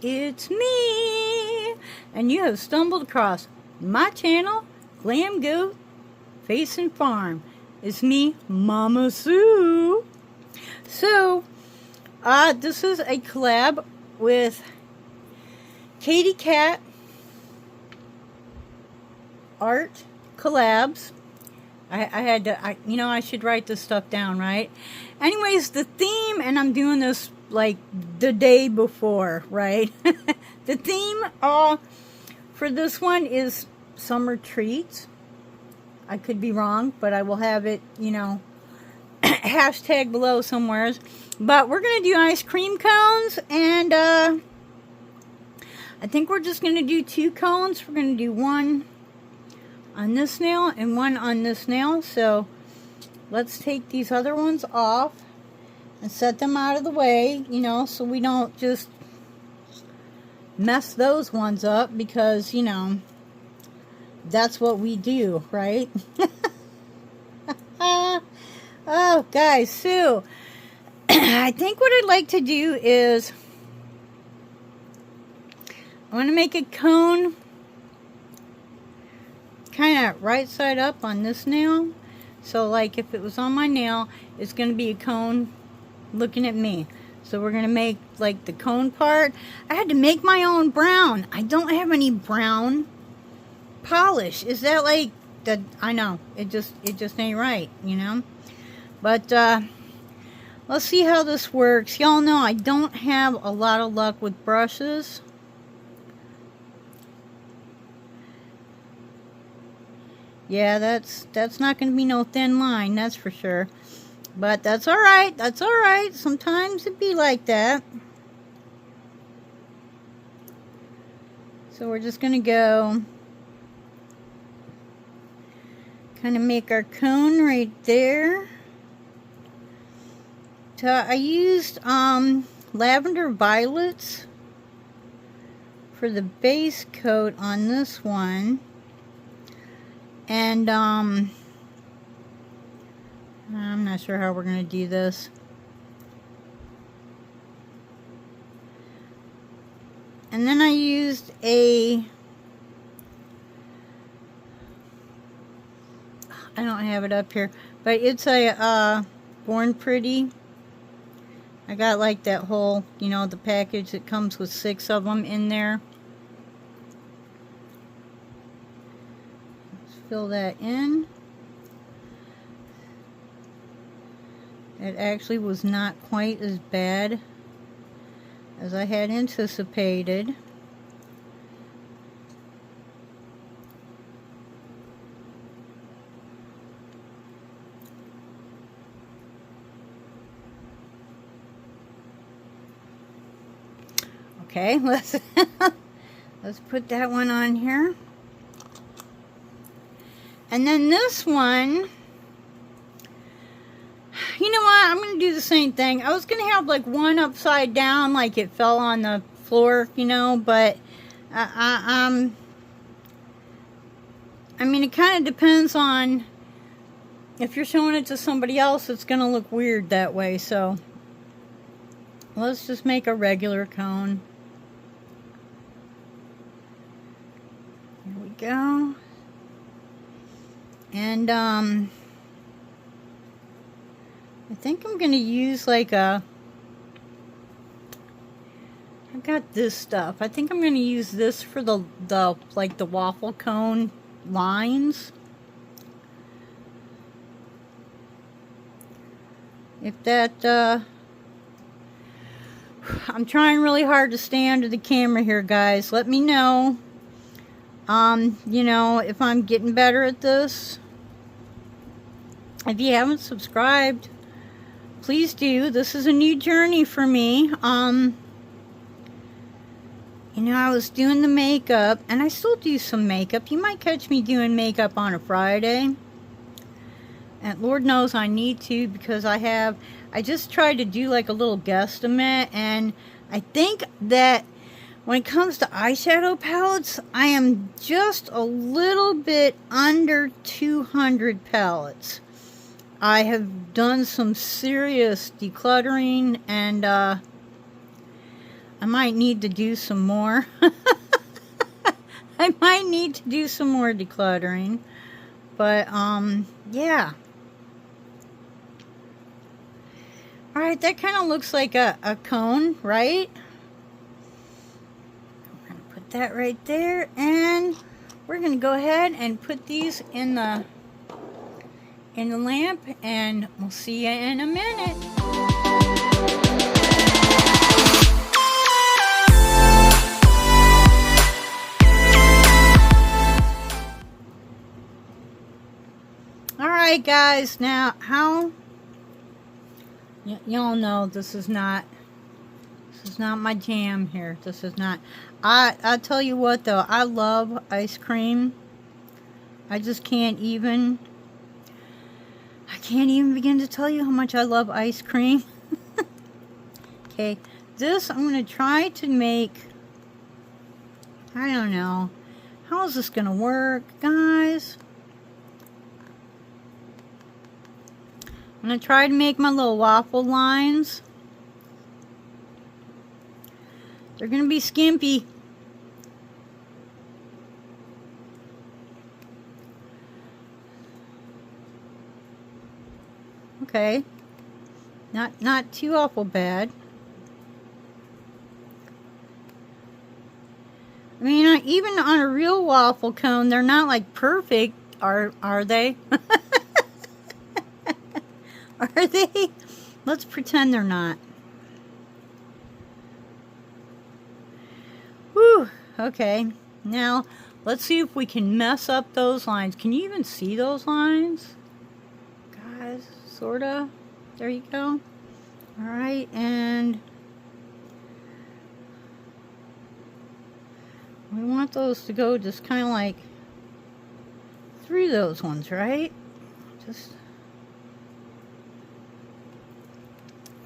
it's me, and you have stumbled across my channel, Glam Goat Face and Farm. It's me, Mama Sue. So, this is a collab with Katiecat Art Collabs. I should write this stuff down, right? Anyways, the theme, and I'm doing this like the day before, right? The theme for this one is summer treats. I could be wrong, but I will have it, hashtag below somewhere. But we're going to do ice cream cones, and I think we're just going to do 2 cones. We're going to do one on this nail and one on this nail. So let's take these other ones off and set them out of the way, so we don't just mess those ones up, because that's what we do, right? Oh guys, so I think what I'd like to do is I want to make a cone kind of right side up on this nail. So like if it was on my nail, it's going to be a cone looking at me. So we're going to make like the cone part. I had to make my own brown. I don't have any brown polish. Is that like the, I know it just ain't right, but let's see how this works. Y'all know I don't have a lot of luck with brushes. Yeah, that's not going to be no thin line, that's for sure. But that's all right. That's all right. Sometimes it be like that. So we're just going to go kind of make our cone right there. So I used lavender violets for the base coat on this one. And I'm not sure how we're going to do this. And then I used I don't have it up here, but it's a Born Pretty. I got like that whole, the package that comes with 6 of them in there. Fill that in. It actually was not quite as bad as I had anticipated. Okay, let's put that one on here. And then this one, you know what, I'm going to do the same thing. I was going to have like one upside down, like it fell on the floor, but I mean, it kind of depends on if you're showing it to somebody else, it's going to look weird that way. So let's just make a regular cone. Here we go. And I think I'm going to use like I've got this stuff. I think I'm going to use this for the waffle cone lines. If that, I'm trying really hard to stay under the camera here, guys. Let me know, if I'm getting better at this. If you haven't subscribed, please do. This is a new journey for me. I was doing the makeup, and I still do some makeup. You might catch me doing makeup on a Friday. And Lord knows I need to, because I just tried to do like a little guesstimate, and I think that when it comes to eyeshadow palettes, I am just a little bit under 200 palettes. I have done some serious decluttering, and I might need to do some more. I might need to do some more decluttering. But, yeah. Alright, that kind of looks like a cone, right? I'm going to put that right there. And we're going to go ahead and put these in the lamp. And we'll see you in a minute. Alright guys, now how y'all know this is not my jam here. This is not. I tell you what though, I love ice cream. I just can't even begin to tell you how much I love ice cream. Okay, this I'm going to try to make, I don't know, how is this going to work, guys? I'm going to try to make my little waffle lines. They're going to be skimpy. Okay. Not too awful bad. I mean, even on a real waffle cone, they're not like perfect, are they? Are they? Let's pretend they're not. Whew. Okay. Now, let's see if we can mess up those lines. Can you even see those lines? Guys, sorta. There you go. Alright, and we want those to go just kind of like through those ones, right? Just...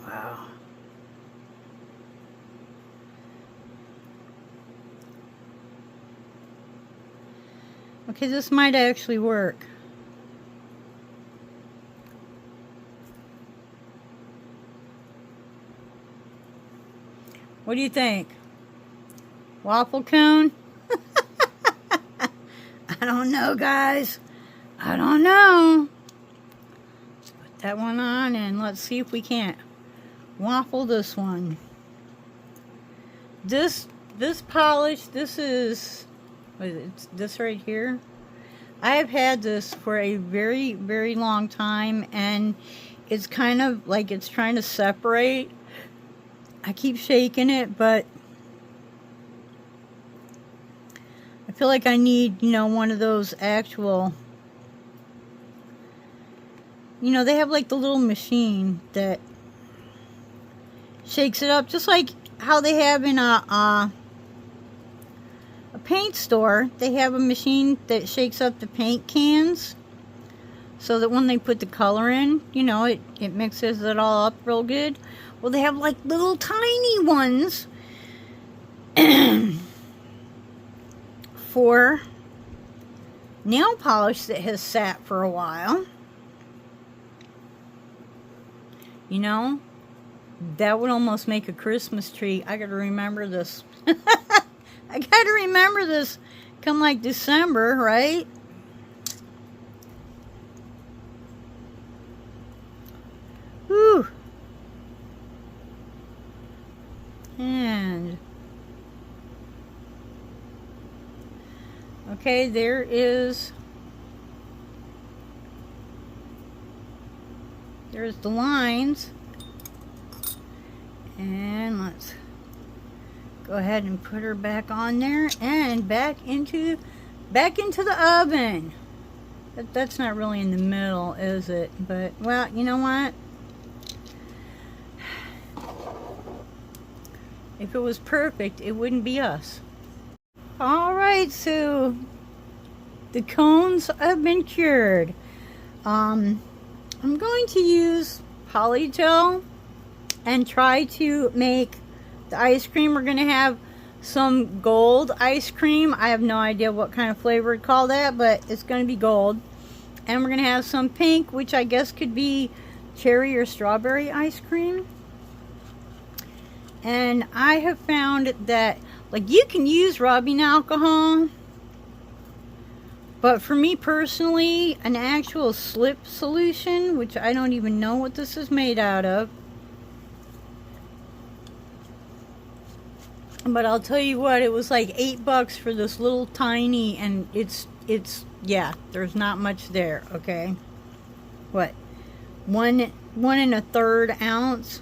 wow. Okay, this might actually work. What do you think? Waffle cone? I don't know, guys. I don't know. Let's put that one on and let's see if we can't waffle this one. This polish, this is, what is it? It's this right here. I have had this for a very, very long time, and it's kind of like it's trying to separate. I keep shaking it, but I feel like I need, you know, one of those actual, you know, they have like the little machine that shakes it up, just like how they have in a paint store. They have a machine that shakes up the paint cans so that when they put the color in, you know, it mixes it all up real good. Well, they have like little tiny ones for nail polish that has sat for a while. You know, that would almost make a Christmas tree. I gotta remember this. I gotta remember this come like December, right? Whew. And okay, there's the lines, and let's go ahead and put her back on there and back into the oven. That's not really in the middle, is it? But well, you know what? If it was perfect, it wouldn't be us. Alright, so the cones have been cured. I'm going to use polygel and try to make the ice cream. We're going to have some gold ice cream. I have no idea what kind of flavor to call that, but it's going to be gold. And we're going to have some pink, which I guess could be cherry or strawberry ice cream. And I have found that, like, you can use rubbing alcohol, but for me personally, an actual slip solution, which I don't even know what this is made out of, but I'll tell you what, it was like $8 for this little tiny, and it's yeah, there's not much there. Okay, what, 1 1/3 ounce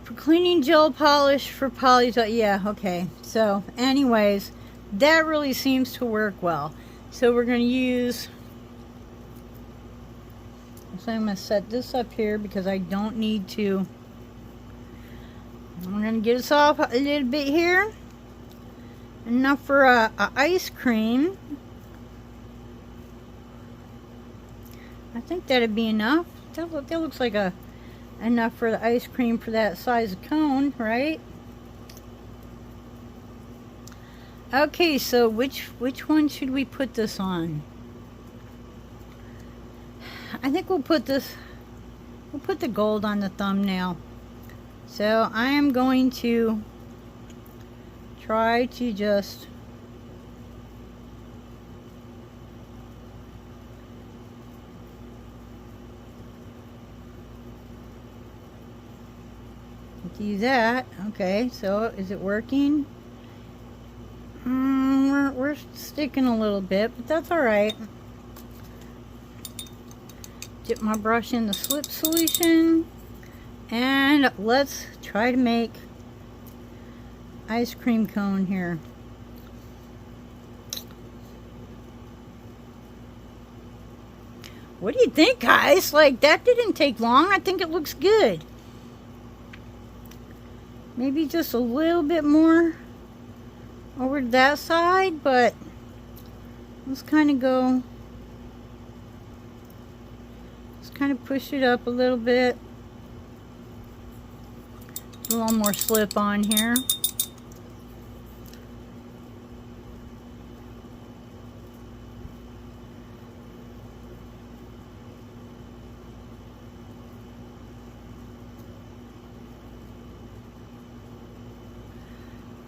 for cleaning gel polish for poly. Yeah, okay. So anyways, that really seems to work well. So we're going to use, so I'm going to set this up here because I don't need to. I'm going to get us off a little bit here. Enough for a ice cream. I think that'd be enough. That looks like enough for the ice cream for that size of cone, right? Okay, so which one should we put this on? I think we'll put the gold on the thumbnail. So I am going to try to just do that. Okay, so is it working? We're sticking a little bit, but that's all right. Dip my brush in the slip solution, and let's try to make ice cream cone here. What do you think, guys? Like, that didn't take long. I think it looks good. Maybe just a little bit more over that side, but let's kind of go, let's kind of push it up a little bit. A little more slip on here.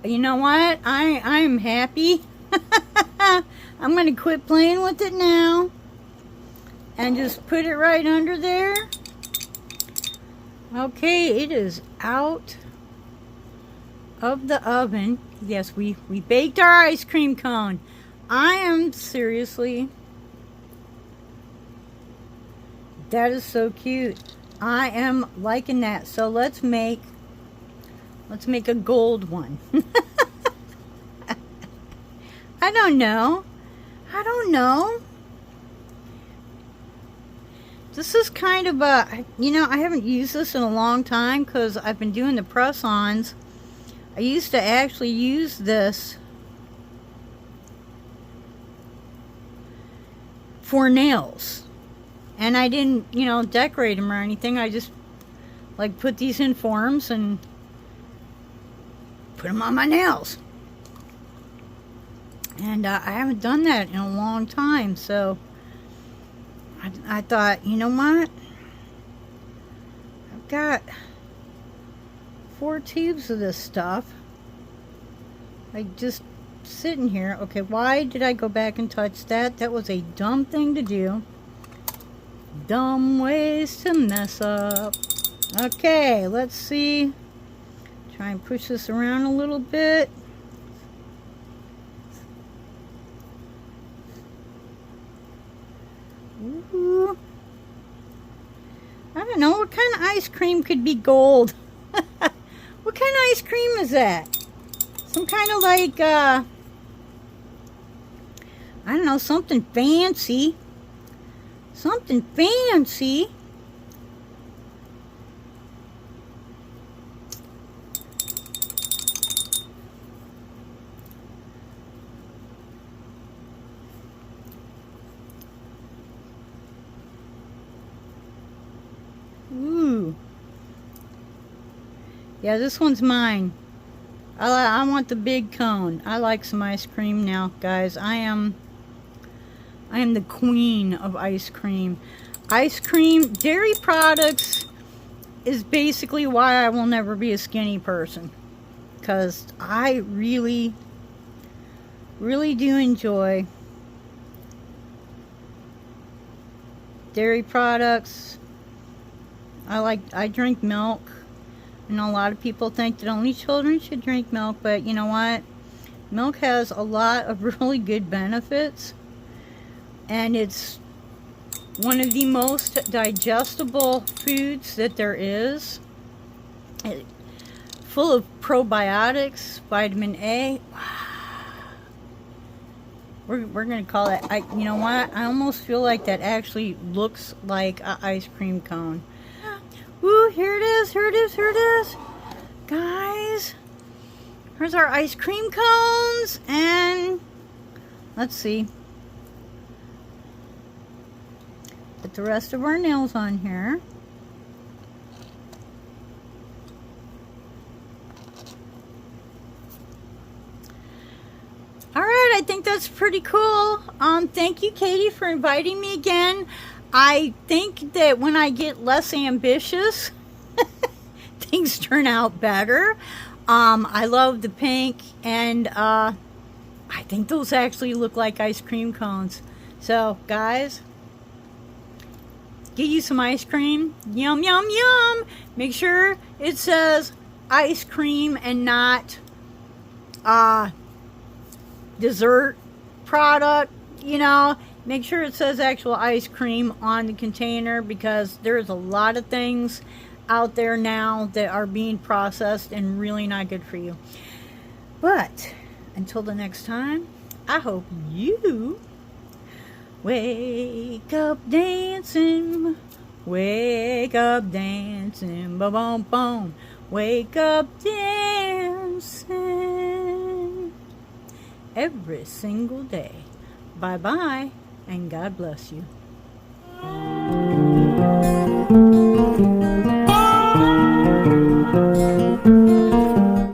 You know what? I'm happy. I'm going to quit playing with it now and just put it right under there. Okay, it is out of the oven. Yes, we baked our ice cream cone. I am seriously, that is so cute. I am liking that. So let's make a gold one. I don't know. This is kind of a, you know, I haven't used this in a long time because I've been doing the press-ons. I used to actually use this for nails. And I didn't, you know, decorate them or anything. I just, like, put these in forms and put them on my nails. And I haven't done that in a long time, so I thought, you know what? I've got 4 tubes of this stuff. Like, just sitting here. Okay, why did I go back and touch that? That was a dumb thing to do. Dumb ways to mess up. Okay, let's see. Try and push this around a little bit. Ooh. I don't know, what kind of ice cream could be gold? What kind of ice cream is that? Some kind of like, I don't know, something fancy. Something fancy. Ooh. Yeah, this one's mine. I want the big cone. I like some ice cream now, guys. I am the queen of ice cream. Ice cream, dairy products, is basically why I will never be a skinny person. Because I really, really do enjoy dairy products. I drink milk. I know a lot of people think that only children should drink milk, but you know what? Milk has a lot of really good benefits. And it's one of the most digestible foods that there is. Full of probiotics, vitamin A. We're going to call it, you know what? I almost feel like that actually looks like an ice cream cone. Ooh, here it is, here it is, here it is. Guys, here's our ice cream cones. And let's see. Put the rest of our nails on here. Alright, I think that's pretty cool. Thank you, Katie, for inviting me again. I think that when I get less ambitious, things turn out better. I love the pink, and I think those actually look like ice cream cones. So, guys, get you some ice cream. Yum, yum, yum. Make sure it says ice cream and not dessert product. You know, make sure it says actual ice cream on the container, because there's a lot of things out there now that are being processed and really not good for you. But until the next time, I hope you wake up dancing, wake up dancing, boom, boom, boom, wake up dancing every single day. Bye-bye, and God bless you.